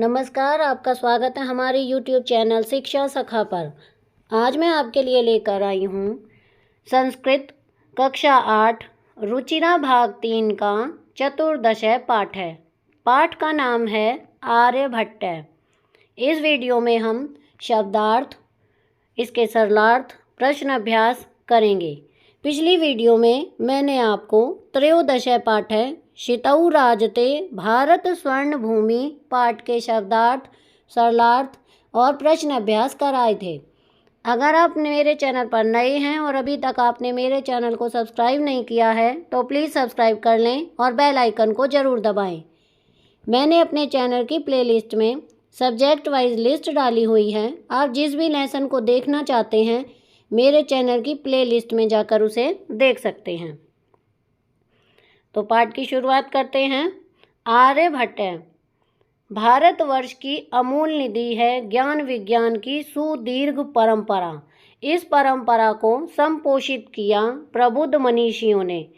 नमस्कार, आपका स्वागत है हमारे YouTube चैनल शिक्षा सखा पर। आज मैं आपके लिए लेकर आई हूँ संस्कृत कक्षा 8 रुचिरा भाग 3 का चतुर्दश पाठ है। पाठ का नाम है आर्यभट्ट। इस वीडियो में हम शब्दार्थ, इसके सरलार्थ, प्रश्न अभ्यास करेंगे। पिछली वीडियो में मैंने आपको त्रयोदश पाठ है शितौ राजते भारत स्वर्ण भूमि पाठ के शब्दार्थ, सरलार्थ और प्रश्न अभ्यास कराए थे। अगर आप मेरे चैनल पर नए हैं और अभी तक आपने मेरे चैनल को सब्सक्राइब नहीं किया है तो प्लीज़ सब्सक्राइब कर लें और बेल आइकन को ज़रूर दबाएं। मैंने अपने चैनल की प्लेलिस्ट में सब्जेक्ट वाइज लिस्ट डाली हुई है। आप जिस भी लेसन को देखना चाहते हैं मेरे चैनल की प्लेलिस्ट में जाकर उसे देख सकते हैं। तो पाठ की शुरुआत करते हैं। आर्यभट्ट भारतवर्ष की अमूल्य निधि है ज्ञान विज्ञान की सुदीर्घ परंपरा। इस परंपरा को संपोषित किया प्रबुद्ध मनीषियों ने।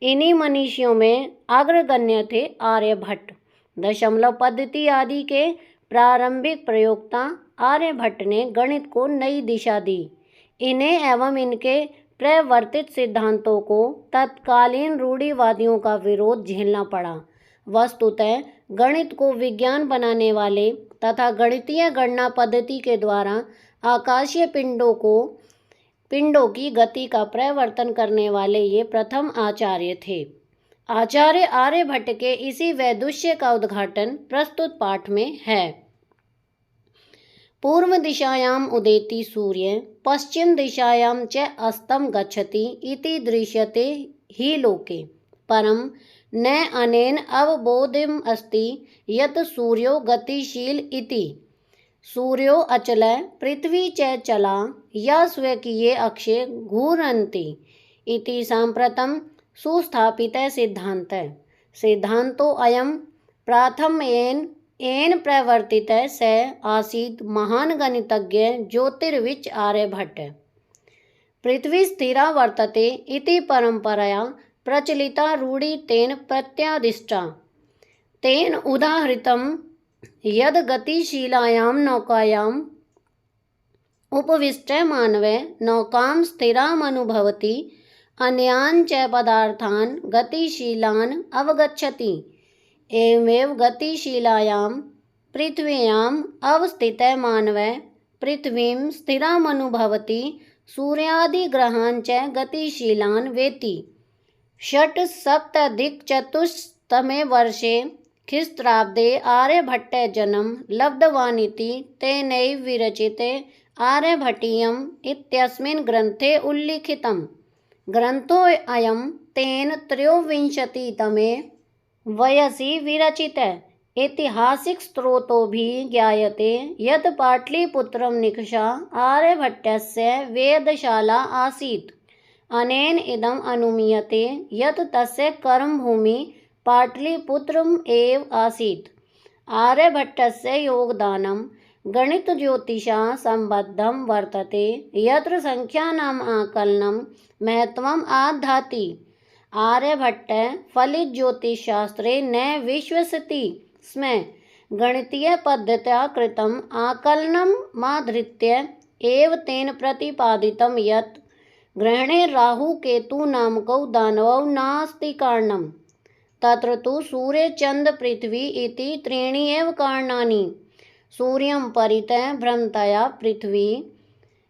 इन्हीं मनीषियों में अग्रगण्य थे आर्यभट्ट। दशमलव पद्धति आदि के प्रारंभिक प्रयोक्ता आर्यभट्ट ने गणित को नई दिशा दी। इन्हें एवं इनके प्रवर्तित सिद्धांतों को तत्कालीन रूढ़िवादियों का विरोध झेलना पड़ा। वस्तुतः गणित को विज्ञान बनाने वाले तथा गणितीय गणना पद्धति के द्वारा आकाशीय पिंडों की गति का प्रवर्तन करने वाले ये प्रथम आचार्य थे। आचार्य आर्यभट्ट के इसी वैदुष्य का उद्घाटन प्रस्तुत पाठ में है। पूर्व दिशायाम उदेति सूर्य पश्चिम दिशायां च अस्तं गच्छति इति दृश्यते हि लोके परम न अनेन अवबोध्यम् अस्ति यत् सूर्यो गतिशील इति। सूर्यो अचल पृथ्वी च चला या स्वकीये अक्षे घूरन्ति इति साम्प्रतं सुस्थापितः सिद्धान्तः। सिद्धान्तो अयं येन प्रवर्तितः स आसीत् महान् गणितज्ञ ज्योतिर्विच आर्यभट्ट। पृथ्वी स्थिरा वर्तते इति परंपरया प्रचलिता रूढ़ि तेन प्रत्यादिष्टा। तेन उदाहृतं यद् गतिशीलायां नौकायाम् उपविष्टः मानवः नौकां स्थिरामनुभवति अन्यान् च पदार्थान् गतिशीलान् अवगच्छति। एवमेव गतिशीलायां पृथ्व्याम् अवस्थितः मानवः पृथ्वीं स्थिरामनुभवति सूर्यादिग्रहान् च गतिशीलान् वेत्ति। षट्सप्तधिकचतुस्तमे वर्षे ख्रीस्ताब्दे आर्यभट्टः जन्म लब्धवानिति तेनैव विरचिते आर्यभट्टीयम् इत्यस्मिन् ग्रन्थे उल्लिखितम्। ग्रन्थोऽयं तेन त्रयोविंशतितमे वयसि विरचितः। ऐतिहासिक स्रोतों भी ज्ञायते यत् पाटलिपुत्रं निकषा आर्यभट्टस्य वेधशाला आसीत्। अनेन इदम् अनुमीयते यत् तस्य कर्मभूमि पाटलिपुत्रम् एव आसीत्। आर्यभट्टस्य योगदानं गणितज्योतिषा सम्बद्धं वर्तते यत्र संख्यानाम् आकलनं महत्त्वम् आदधाति। आर्यभट्ट फलित ज्योतिषशास्त्रे न विश्वसति स्म। गणितीय पद्धत्या कृतम् आकलनमाधृत्य एव तेन प्रतिपादितं यत् ग्रहणे राहुकेतुनामकौ दानवौ नास्ति कारणम्। तत्र तु सूर्यचन्द्रपृथ्वी इति त्रीणि एव कारणानि। सूर्यं परितः भ्रमतया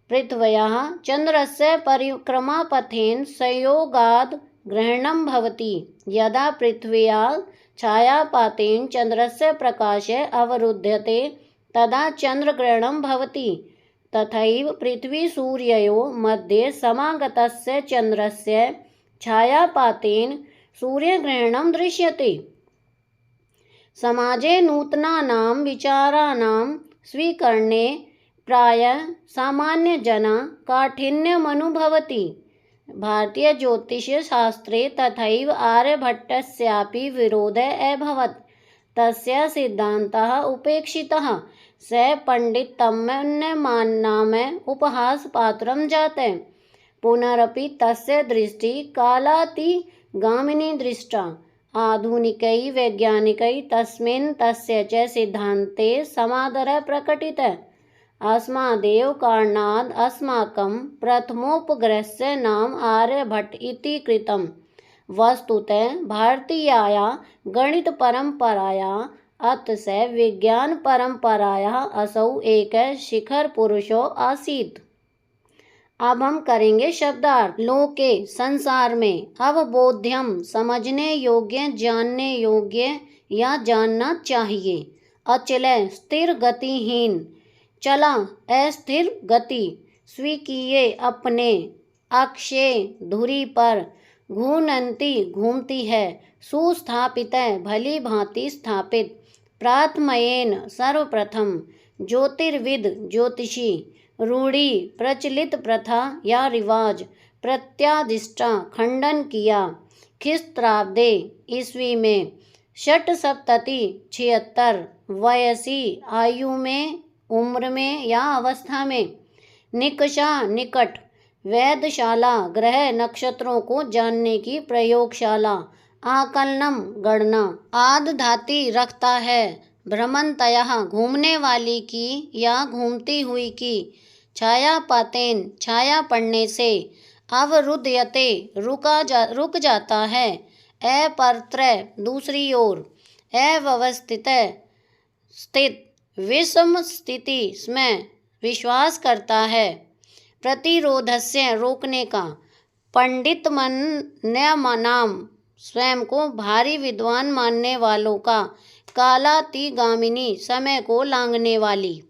पृथ्व्याः चन्द्रस्य परिक्रमापथेन संयोगाद् ग्रहणं भवति। यदा पृथ्व्याः छायापातेन चन्द्रस्य प्रकाशः अवरुध्यते तदा चन्द्रग्रहणं भवति। तथैव पृथ्वीसूर्ययोः मध्ये समागतस्य चन्द्रस्य छायापातेन सूर्यग्रहणं दृश्यते। समाजे नूतनानां विचाराणां स्वीकरणे प्रायः सामान्यजनाः काठिन्यमनुभवति। भारतीय ज्योतिषशास्त्रे तथैव आर्यभट्टस्यापि विरोधः अभवत्। तस्य सिद्धान्तः उपेक्षितः। स पण्डितमन्यमानानाम् उपहासपात्रं जातः। पुनरपि तस्य दृष्टिः कालातिगामिनी दृष्टा। आधुनिकै वैज्ञानिकै तस्मिन् तस्य च सिद्धान्ते समादरः प्रकटितः। अस्मादेव कारणाद् अस्माकं प्रथमोपग्रहस्य नाम आर्यभट्ट इति कृतम्। वस्तुतः भारतीयाया गणितपरम्पराया अतः विज्ञानपरम्परायाः असौ एकः शिखरपुरुषो आसीत्। अब हम करेंगे शब्दार्थ। लोके संसार में, अवबोध्यम समझने योग्य, जानने योग्य या जानना चाहिए। अचल स्थिर गतिहीन, चला अस्थिर गति, स्वीकीय अपने, अक्षय धुरी पर, घूर्णन्ति घूमती है, सुस्थापित भली भांति स्थापित, प्राथमयेन सर्वप्रथम, ज्योतिर्विद ज्योतिषी, रूढ़ी प्रचलित प्रथा या रिवाज, प्रत्यादिष्टा खंडन किया, ख्रीस्ताब्दे ईस्वी में, षट सप्तति 76 वयसी आयु में, उम्र में या अवस्था में, निकषा निकट, वेधशाला ग्रह नक्षत्रों को जानने की प्रयोगशाला, आकलनम गणना, आद धाति रखता है, भ्रमणतया घूमने वाली की या घूमती हुई की, छायापातेन छाया पड़ने से, अवरुध्यते रुक जाता है, अपरत्र दूसरी ओर, अव्यवस्थित स्थित, विषम स्थिति में विश्वास करता है, प्रतिरोधस्य रोकने का, पंडित नाम स्वयं को भारी विद्वान मानने वालों का, कालातिगामिनी समय को लांघने वाली।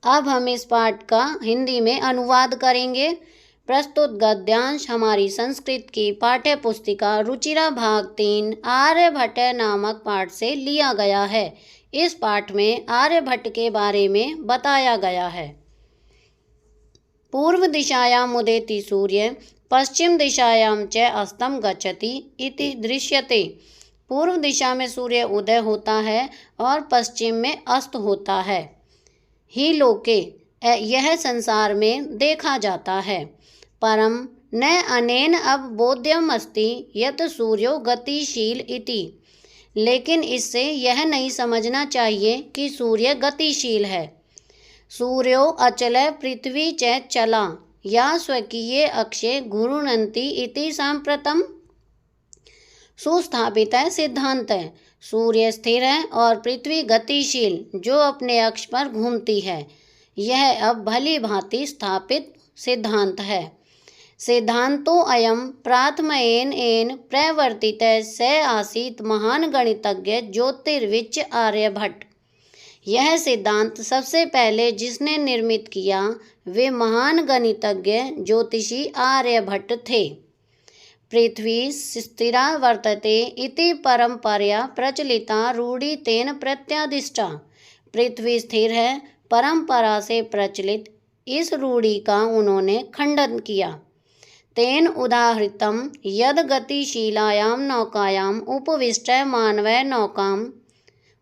अब हम इस पाठ का हिंदी में अनुवाद करेंगे। प्रस्तुत गद्यांश हमारी संस्कृत की पाठ्य पुस्तिका रुचिरा भाग 3 आर्यभट्ट नामक पाठ से लिया गया है। इस पाठ में आर्यभट्ट के बारे में बताया गया है। पूर्व दिशायाम उदेति सूर्य पश्चिम दिशायाम च अस्तं गच्छति इति दृश्यते। पूर्व दिशा में सूर्य उदय होता है और पश्चिम में अस्त होता है। ही लोके यह संसार में देखा जाता है। परम न अनेन अवबोध्यम अस्ति यत् सूर्यो गतिशील इति, लेकिन इससे यह नहीं समझना चाहिए कि सूर्य गतिशील है। सूर्यो अचल पृथ्वी च चला या स्वकीय अक्षे घूर्णन्ति इति सांप्रतम सुस्थापित सिद्धांत है। सूर्य स्थिर है और पृथ्वी गतिशील जो अपने अक्ष पर घूमती है। यह अब भली भांति स्थापित सिद्धांत है। सिद्धांतो अयम प्राथमयेन एन प्रवर्तित स आसीत महान गणितज्ञ ज्योतिर्विच आर्यभट्ट। यह सिद्धांत सबसे पहले जिसने निर्मित किया वे महान गणितज्ञ ज्योतिषी आर्यभट्ट थे। पृथ्वी स्थिरा वर्तते इति परंपरया प्रचलिता रूढ़ी तेन प्रत्यादिष्टा। पृथ्वी स्थिर है परंपरा से प्रचलित इस रूढ़ी का उन्होंने खंडन किया। तेन उदाहृतम यद गतिशीलायां नौकायां उपविष्ट मानवः नौकाम।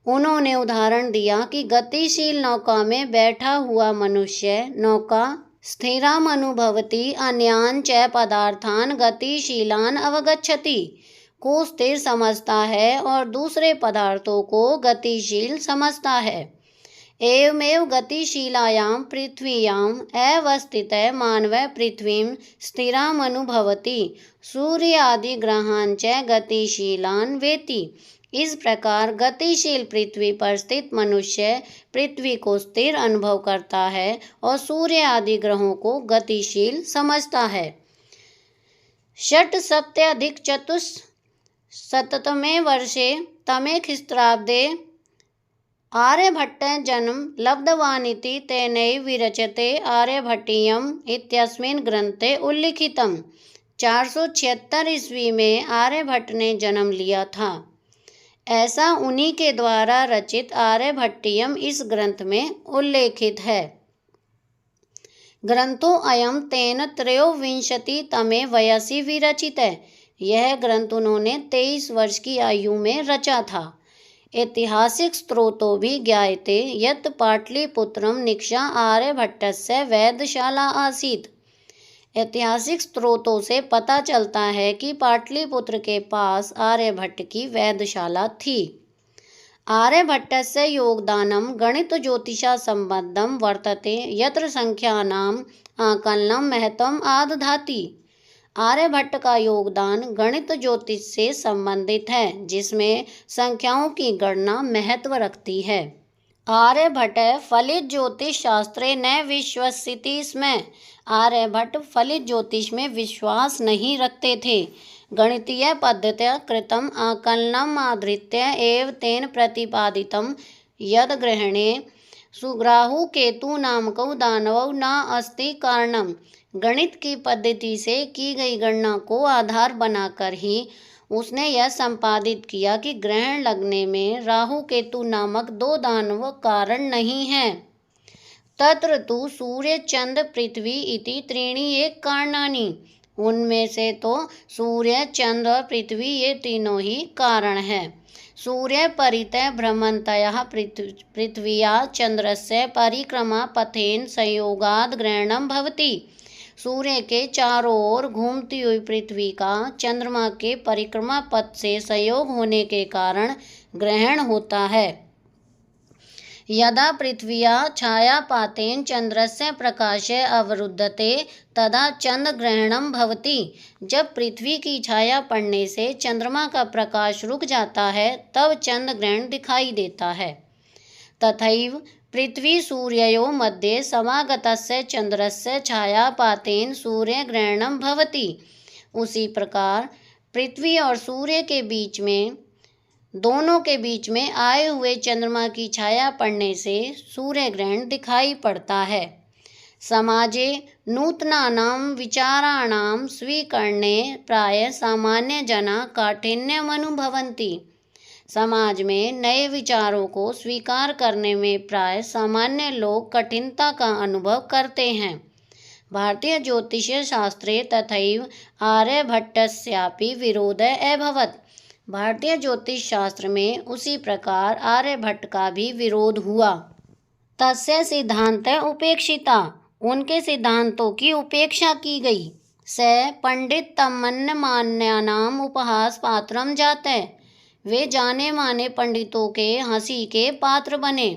उन्होंने उदाहरण दिया कि गतिशील नौका में बैठा हुआ मनुष्य नौका स्थिराम अनुभवति अन्यान च पदार्थान गतिशीलान अवगच्छति को स्थिर समझता है और दूसरे पदार्थों को गतिशील समझता है। एवमेव गतिशीलायां पृथ्व्यां अवस्थित मानवः पृथ्वीं स्थिराम अनुभवति सूर्यादि ग्रहान् च गतिशीलान् वेति। इस प्रकार गतिशील पृथ्वी पर स्थित मनुष्य पृथ्वी को स्थिर अनुभव करता है और सूर्य आदि ग्रहों को गतिशील समझता है। षट सप्तत्यधिक चतुःशततमे वर्षे तमे ख्रीस्ताब्दे आर्यभट्ट जन्म लब्धवानिति तेनैव विरचते आर्यभट्टीयम् इत्यस्मिन् ग्रंथे उल्लिखितम्। 476 ईस्वी में आर्यभट्ट ने जन्म लिया था। ऐसा उन्हीं के द्वारा रचित आर्यभट्टीयम इस ग्रंथ में उल्लेखित है। ग्रंथो अयम तेन त्रयोविंशतितमे वयसि विरचित है। यह ग्रंथ उन्होंने 23 वर्ष की आयु में रचा था। ऐतिहासिक स्रोतों भी ज्ञायते यत् पाटलिपुत्रम निक्षा आर्यभट्टस्य वेधशाला आसीत्। ऐतिहासिक स्रोतों से पता चलता है कि पाटलिपुत्र के पास आर्यभट्ट की वेधशाला थी। आर्यभट्टस्य योगदानं गणितज्योतिषसम्बद्धं वर्तते यत्र संख्यानाम् आकलनं महत्वम् आदधाति। आर्यभट्ट का योगदान गणित ज्योतिष से संबंधित है, जिसमें संख्याओं की गणना महत्व रखती है। आर्यभट्ट फलित ज्योतिष शास्त्रे न विश्वसिति स्म। आर्यभट्ट फलित ज्योतिष में विश्वास नहीं रखते थे। गणितीय पद्धत्या कृतम् आकलनम् आधृत्य एव तेन प्रतिपादितं यद् ग्रहणे सुग्राहु केतु नामकौ दानवौ न अस्ति कारणम्। गणित की पद्धति से की गई गणना को आधार बनाकर ही उसने यह संपादित किया कि ग्रहण लगने में राहु केतु नामक 2 दानव कारण नहीं हैं। तत्र तु सूर्य चंद्र पृथ्वी इति त्रीणि एक कारणानि। उनमें से तो सूर्य चंद्र और पृथ्वी ये तीनों ही कारण हैं। सूर्य परितः भ्रमन्तया पृथ्व्या चंद्रस्य परिक्रमा पथेन संयोगाद ग्रहणं भवति। सूर्य के चारों ओर घूमती हुई पृथ्वी का चंद्रमा के परिक्रमा पथ से संयोग होने के कारण ग्रहण होता है। यदा पृथ्व्या छायापातेन चंद्रस्य प्रकाशे अवरुद्धते तदा चंद्रग्रहणं भवति। जब पृथ्वी की छाया पड़ने से चंद्रमा का प्रकाश रुक जाता है तब चंद्रग्रहण दिखाई देता है। तथैव पृथ्वी सूर्ययोः मध्ये समागतस्य चंद्रस्य छायापातेन सूर्यग्रहणं भवति। उसी प्रकार पृथ्वी और सूर्य के बीच में दोनों के बीच में आए हुए चंद्रमा की छाया पड़ने से सूर्य ग्रहण दिखाई पड़ता है। समाजे नूतनानां विचाराणां स्वीकरणे प्राय सामान्य जना काठिन्यम् अनुभवन्ति। समाज में नए विचारों को स्वीकार करने में प्राय सामान्य लोग कठिनता का अनुभव करते हैं। भारतीय ज्योतिष शास्त्रे तथैव आर्यभट्टस्यापि विरोधः अभवत्। भारतीय ज्योतिष शास्त्र में उसी प्रकार आर्यभट्ट का भी विरोध हुआ। तस्य सिद्धांत उपेक्षिता। उनके सिद्धांतों की उपेक्षा की गई। स पंडित तन्मन्यमान्यानाम उपहास पात्रम जाते। वे जाने माने पंडितों के हंसी के पात्र बने।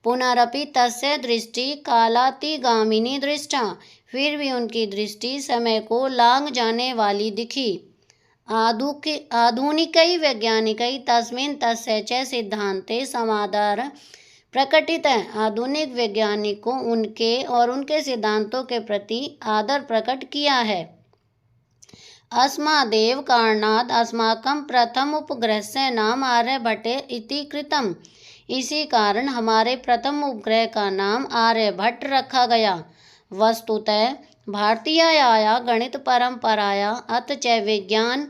पुनरपि तस्य दृष्टि कालातिगामिनी दृष्टा। फिर भी उनकी दृष्टि समय को लांघ जाने वाली दिखी। आधुनिकै वैज्ञानिकै तस्मिन् तस्य च सिद्धान्ते समादर प्रकटित है। आधुनिक वैज्ञानिकों उनके और उनके सिद्धांतों के प्रति आदर प्रकट किया है। अस्मादेव कारणात् अस्माकं प्रथम उपग्रहस्य नाम आर्यभट्ट इति कृतम्। इसी कारण हमारे प्रथम उपग्रह का नाम आर्यभट्ट रखा गया। वस्तुतः भारतीयाया गणित परंपराया अथ च विज्ञान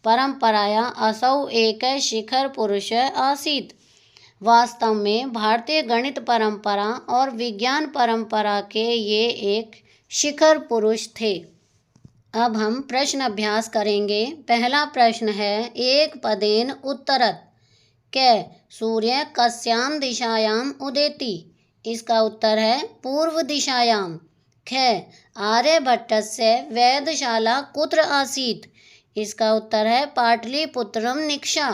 परंपराया असौ एक शिखर पुरुष आसीत्। वास्तव में भारतीय गणित परंपरा और विज्ञान परंपरा के ये एक शिखर पुरुष थे। अब हम प्रश्न अभ्यास करेंगे। पहला प्रश्न है एक पदेन उत्तरत। क सूर्य कस्यां दिशायां उदेति। इसका उत्तर है पूर्व दिशायां। ख आर्यभट्टस्य वेधशाला कुत्र आसीत्। इसका उत्तर है पाटलिपुत्रम निक्षा।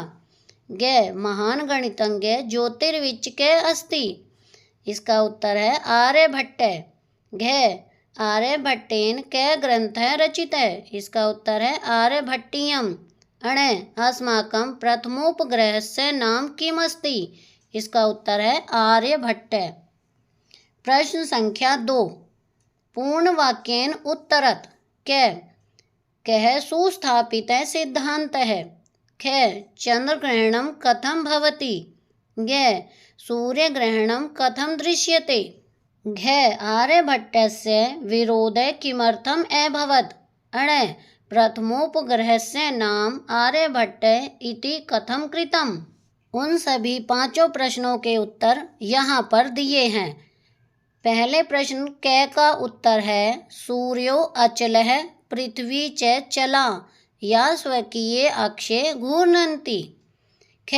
ग महान गणितज्ञ ज्योतिर्विच के अस्ति। इसका उत्तर है आर्यभट्ट। घ आर्यभट्टेन क ग्रंथः रचितः। इसका उत्तर है आर्यभट्टीयम्। अण अस्माकं प्रथमोपग्रहस्य नाम किम् अस्ति। इसका उत्तर है आर्यभट्ट। प्रश्न संख्या 2 पूर्ण वाक्येन उत्तरत। क कः सुस्थापितः सिद्धान्तः। ख चंद्रग्रहणं कथं भवति। ग सूर्यग्रहणं कथं दृश्यते। घ आर्यभट्टस्य विरोधः किमर्थम् अभवत्। अण प्रथमोपग्रहस्य नाम आर्यभट्ट इति कथं कृतम्। उन सभी 5 प्रश्नों के उत्तर यहाँ पर दिए हैं। पहले प्रश्न क का उत्तर है सूर्यो अचलः पृथ्वी च चला या स्वकीय अक्षे घूर्णन्ति। ख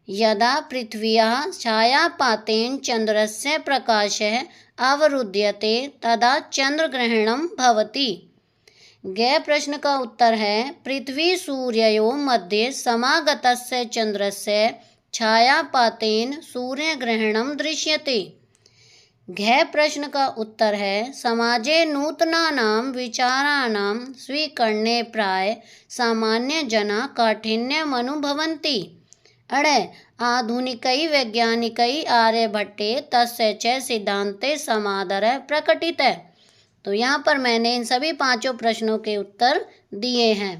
यदा पृथ्व्याः छायापातेन चन्द्रस्य प्रकाशः अवरुध्यते तदा चन्द्रग्रहणं भवति। ग प्रश्न का उत्तर है पृथ्वी सूर्ययोः मध्ये समागतस्य चंद्रस्य छायापातेन सूर्यग्रहणं दृश्यते। घ प्रश्न का उत्तर है समाजे नूतनानां विचाराणां स्वीकरणे प्राय सामान्य जना काठिन्यम् अनुभवन्ति। अण आधुनिकै वैज्ञानिकै आर्यभट्टे तस्य च सिद्धान्ते समादरः प्रकटितः। तो यहाँ पर मैंने इन सभी पांचों प्रश्नों के उत्तर दिए हैं।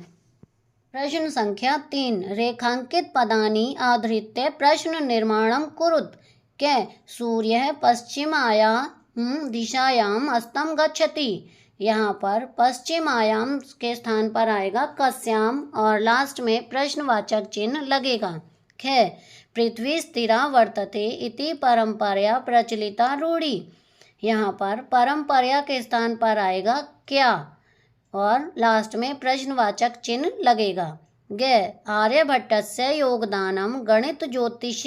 प्रश्न संख्या 3 रेखांकित पदानि आधृत्य प्रश्न निर्माणं कुरुत। क सूर्यः पश्चिमायां दिशायां अस्तं गच्छति। यहाँ पर पश्चिमायां के स्थान पर आएगा कस्याम और लास्ट में प्रश्नवाचक चिन्ह लगेगा। ख पृथ्वी स्थिरा वर्तते इति परंपरया प्रचलिता रूढ़ि। यहाँ पर परंपरा के स्थान पर आएगा क्या और लास्ट में प्रश्नवाचक चिन्ह लगेगा। ग आर्यभट्टस्य योगदानम गणित ज्योतिष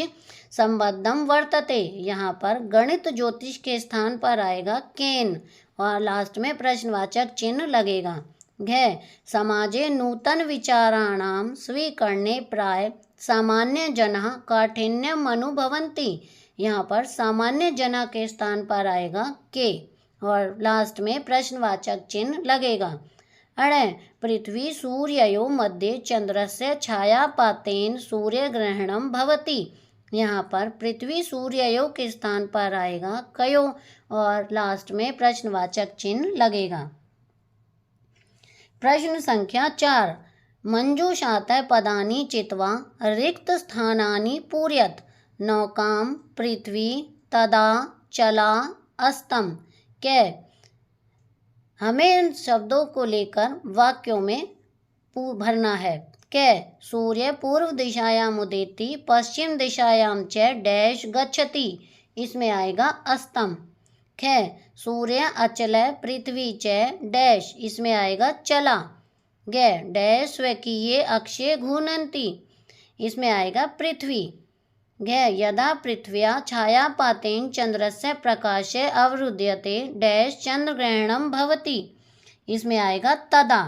संबद्धम वर्तते। यहाँ पर गणित ज्योतिष के स्थान पर आएगा केन और लास्ट में प्रश्नवाचक चिन्ह लगेगा। घ समाजे नूतन विचाराणां स्वीकरणे प्राय सामान्य जनः काठिन्यम् अनुभवन्ति। यहाँ पर सामान्य जना के स्थान पर आएगा के और लास्ट में प्रश्नवाचक चिन्ह लगेगा। अण पृथ्वी सूर्ययोः मध्ये चंद्रस्य छायापातेन सूर्यग्रहणं भवति। यहाँ पर पृथ्वी सूर्ययोः के स्थान पर आएगा कयो और लास्ट में प्रश्नवाचक चिन्ह लगेगा। प्रश्न संख्या 4 मंजूषातः पदानि चित्वा रिक्त स्थानानि पूरयत। नौकां पृथ्वी तदा चला अस्तं। क हमें इन शब्दों को लेकर वाक्यों में भरना है। क सूर्य पूर्व दिशायाम उदेति पश्चिम दिशायाम च डैश गच्छति। इसमें आएगा अस्तम। ख सूर्य अचल पृथ्वी च डैश। इसमें आएगा चला। ग डैश स्वकीय अक्षे घूर्णन्ति। इसमें आएगा पृथ्वी। घ यदा पृथ्व्या छायापातेन चंद्रस्य प्रकाशे अवरुध्यते डैश चंद्रग्रहणं भवति। इसमें आएगा तदा।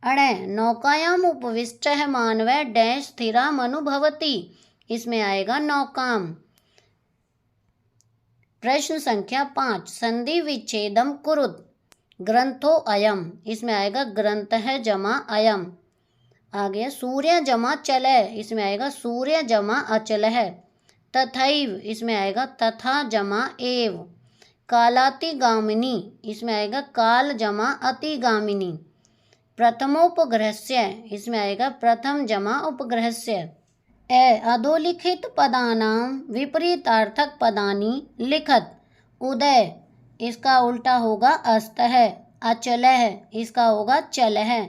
अण नौकायाम उपविष्टः मानवः डैश स्थिराम् अनुभवति। इसमें आएगा नौकाम। प्रश्न संख्या 5 संधि विच्छेदम कुरुत। ग्रंथो अयम। इसमें आएगा ग्रंथः जमा अयम। आगे सूर्य जमा चल है। इसमें आएगा सूर्य जमा अचल है। तथैव। इसमें आएगा तथा जमा एव। कालातिगामिनी। इसमें आएगा काल जमा अतिगामिनी। प्रथमोपग्रहस्य। इसमें आएगा प्रथम जमा उपग्रहस्य। अधोलिखित पदानां विपरीतार्थक पदानि लिखत। उदय इसका उल्टा होगा अस्त है। अचल है इसका होगा चल है।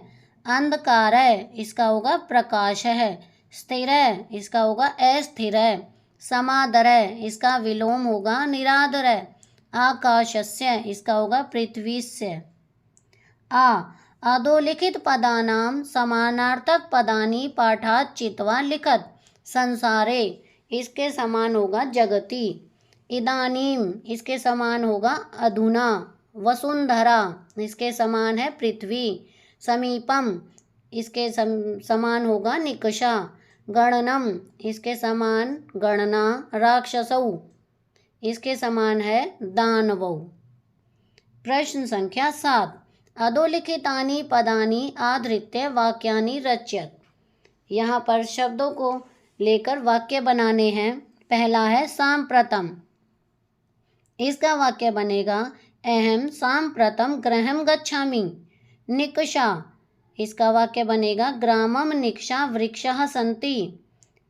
अंधकार है इसका होगा प्रकाश है। स्थिर है इसका होगा अस्थिर है। समादर है इसका विलोम होगा निरादर है। आकाशस्य इसका होगा पृथ्वीस्य। अधोलिखित पदानां समानार्थक पदानि पाठात् चित्वा लिखत। संसारे इसके समान होगा जगति। इदानीम इसके समान होगा अधुना। वसुंधरा इसके समान है पृथ्वी। समीपम इसके समान होगा निकषा। गणनम इसके समान गणना। राक्षसौ इसके समान है दानवौ। प्रश्न संख्या 7 अधोलिखितानि पदानि आधृत्य वाक्यानि रचयत। यहाँ पर शब्दों को लेकर वाक्य बनाने हैं। पहला है सांप्रतम। इसका वाक्य बनेगा अहम सांप्रतम गृहं गच्छामि। निकषा इसका वाक्य बनेगा ग्रामं निकषा वृक्षाः सन्ति।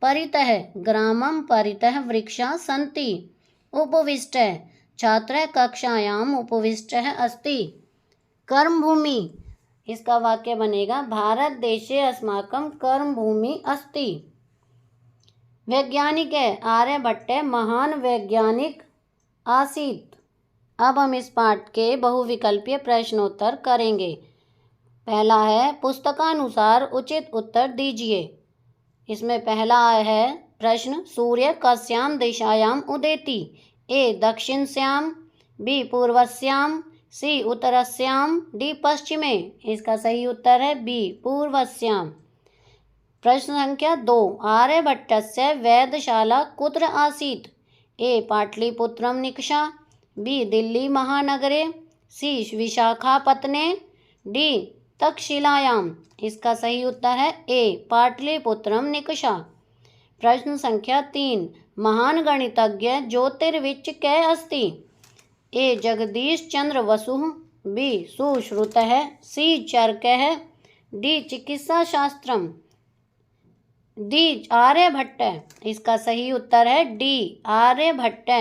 परितः ग्रामं परितः वृक्षाः सन्ति। उपविष्टः छात्रः कक्षायाम् उपविष्टः अस्ति। कर्मभूमि इसका वाक्य बनेगा भारत देशे अस्माकं कर्मभूमि अस्ति। वैज्ञानिक आर्यभट्ट महान वैज्ञानिक आसीत्। अब हम इस पाठ के बहुविकल्पीय प्रश्नोत्तर करेंगे। पहला है पुस्तकानुसार उचित उत्तर दीजिए। इसमें पहला है प्रश्न सूर्य कस्यां दिशायां उदेति। ए दक्षिणस्यां। बी पूर्वस्यां। सी उत्तरस्याम, डी पश्चिमे। इसका सही उत्तर है बी पूर्वस्याम। प्रश्न संख्या 2, आर्यभट्टस्य वेधशाला कुत्र आसीत्? ए पाटलिपुत्रम निकषा, बी दिल्ली महानगरे, सी विशाखापत्तने, डी तक्षशिलायाम। इसका सही उत्तर है ए पाटलिपुत्रम निकषा। प्रश्न संख्या 3, महान गणितज्ञ ज्योतिर्विच कै अस्ति? ए जगदीश चंद्र वसु, बी सुश्रुतः, सी चरकः, डी चिकित्सा शास्त्रम, डी आर्यभट्ट। इसका सही उत्तर है डी आर्यभट्ट।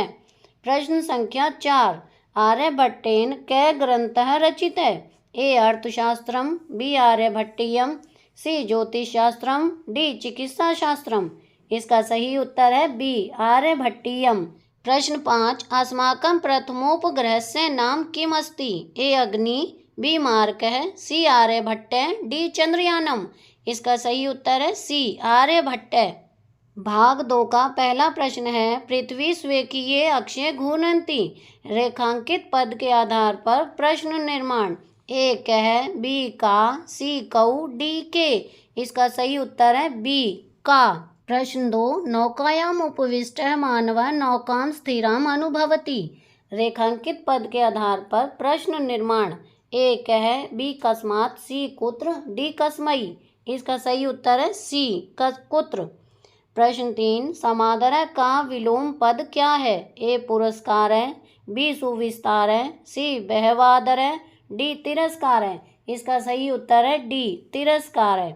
प्रश्न संख्या 4, आर्यभट्टेन कै ग्रंथः रचितः? ए अर्थशास्त्रम, बी आर्यभट्टीयम, सी ज्योतिषशास्त्रम, डी चिकित्सा शास्त्रम। इसका सही उत्तर है बी आर्यभट्टीयम। प्रश्न 5, अस्माकं प्रथमोपग्रहस्य नाम किम् अस्ति? ए अग्नि, बी मार्कः, सी आर्यभट्ट, डी चंद्रयानम। इसका सही उत्तर है सी आर्यभट्ट। भाग 2 का पहला प्रश्न है, पृथ्वी स्वेकीय अक्षय घूर्णन्ति। रेखांकित पद के आधार पर प्रश्न निर्माण। ए कह, बी का, सी कौ, डी के। इसका सही उत्तर है बी का। प्रश्न 2, नौकायाम उपविष्टः मानवः नौकां स्थिराम अनुभवति। रेखांकित पद के आधार पर प्रश्न निर्माण। ए कह, बी कस्मात्, सी कुत्र, डी कस्मै। इसका सही उत्तर है सी कुत्र। प्रश्न 3, समादर का विलोम पद क्या है? ए पुरस्कार है, बी सुविस्तार है, सी बहवादर है, डी तिरस्कार है। इसका सही उत्तर है डी तिरस्कार है।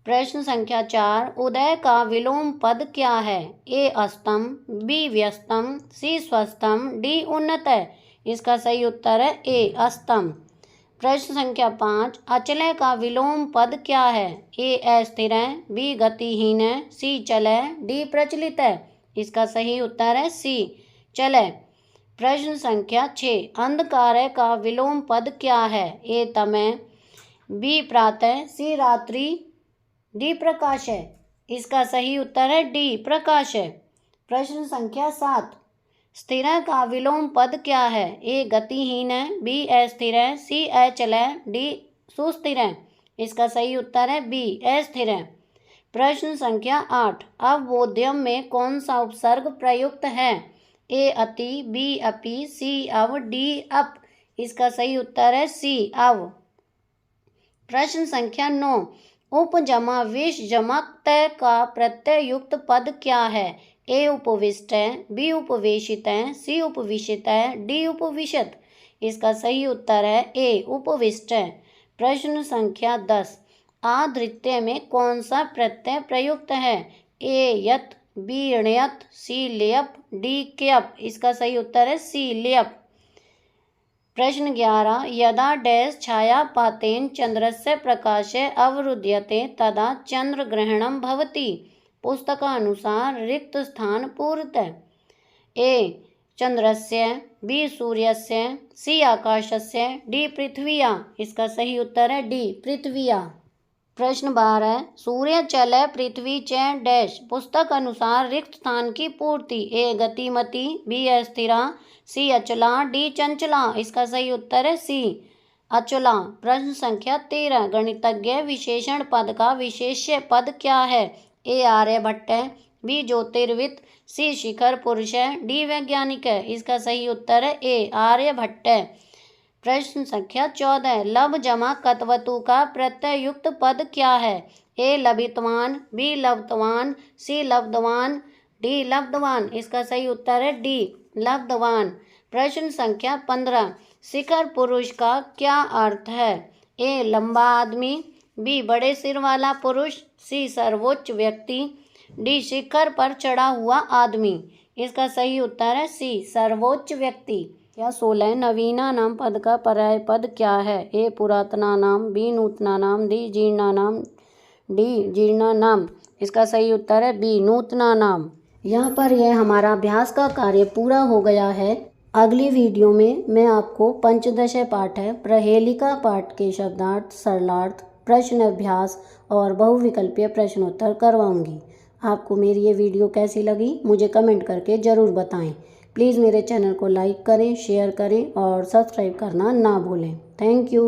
प्रश्न संख्या 4, उदय का विलोम पद क्या है? ए अस्तम, बी व्यस्तम, सी स्वस्थम, डी उन्नत है। इसका सही उत्तर है ए अस्तम। प्रश्न संख्या 5, अचलय का विलोम पद क्या है? ए अस्थिर है, बी गतिहीन है, सी चलय, डी प्रचलित है। इसका सही उत्तर है सी चलय। प्रश्न संख्या 6, अंधकार का विलोम पद क्या है? ए तमय, बी प्रातः, सी रात्रि, डी प्रकाश है। इसका सही उत्तर है डी प्रकाश है। प्रश्न संख्या 7, स्थिर का विलोम पद क्या है? ए गतिहीन है, बी अस्थिर है, सी अचल है, डी सुस्थिर है। इसका सही उत्तर है बी अस्थिर है। प्रश्न संख्या 8, अवबोध्यम में कौन सा उपसर्ग प्रयुक्त है? ए अति, बी अपि, सी अव, डी अप। इसका सही उत्तर है सी अव। प्रश्न संख्या 9, उपजमा विष जमक तय का प्रत्यय युक्त पद क्या है? ए उपविष्ट है, बी उपवेशित है, सी उपविशित है, डी उपविशत। इसका सही उत्तर है ए उपविष्ट है। प्रश्न संख्या 10, आधृत्य में कौन सा प्रत्यय प्रयुक्त है? ए यत, बी ण्यत, सी लेयप, डी क्यप। इसका सही उत्तर है सी लेयप। प्रश्न 11, यदा डैश छायापातेन चंद्रस्य प्रकाशे अवरुध्यते तदा चंद्रग्रहणं भवति। पुस्तकानुसार रिक्त स्थान पूर्णतः। ए चंद्रस्य, बी सूर्यस्य, सी आकाशस्य, डी पृथ्व्या। इसका सही उत्तर है डी पृथ्व्या। प्रश्न 12, सूर्य चल पृथ्वी च डैश। पुस्तक अनुसार रिक्त स्थान की पूर्ति। ए गतिमति, बी अस्थिरा, सी अचला, डी चंचला। इसका सही उत्तर है सी अचला। प्रश्न संख्या 13, गणितज्ञ विशेषण पद का विशेष्य पद क्या है? ए आर्यभट्ट है, बी ज्योतिर्विद, सी शिखर पुरुष है, डी वैज्ञानिक है। इसका सही उत्तर है ए आर्यभट्ट। प्रश्न संख्या 14, लब जमा कतवतु का प्रत्यय युक्त पद क्या है? ए लभितवान, बी लब्धवान, सी लब्धवान, डी लब्धवान। इसका सही उत्तर है डी लब्धवान। प्रश्न संख्या 15, शिखर पुरुष का क्या अर्थ है? ए लंबा आदमी, बी बड़े सिर वाला पुरुष, सी सर्वोच्च व्यक्ति, डी शिखर पर चढ़ा हुआ आदमी। इसका सही उत्तर है सी सर्वोच्च व्यक्ति। या 16, नवीना नाम पद का पर्याय पद क्या है? ए पुरातना नाम, बी नूतना नाम, डी जीर्णा नाम, डी जीर्णा नाम। इसका सही उत्तर है बी नूतना नाम। यहाँ पर यह हमारा अभ्यास का कार्य पूरा हो गया है। अगली वीडियो में मैं आपको पंचदश पाठ है प्रहेलिका पाठ के शब्दार्थ, सरलार्थ, प्रश्न अभ्यास और बहुविकल्पीय प्रश्नोत्तर करवाऊंगी। आपको मेरी ये वीडियो कैसी लगी मुझे कमेंट करके ज़रूर बताएं। प्लीज़ मेरे चैनल को लाइक करें, शेयर करें और सब्सक्राइब करना ना भूलें। Thank you.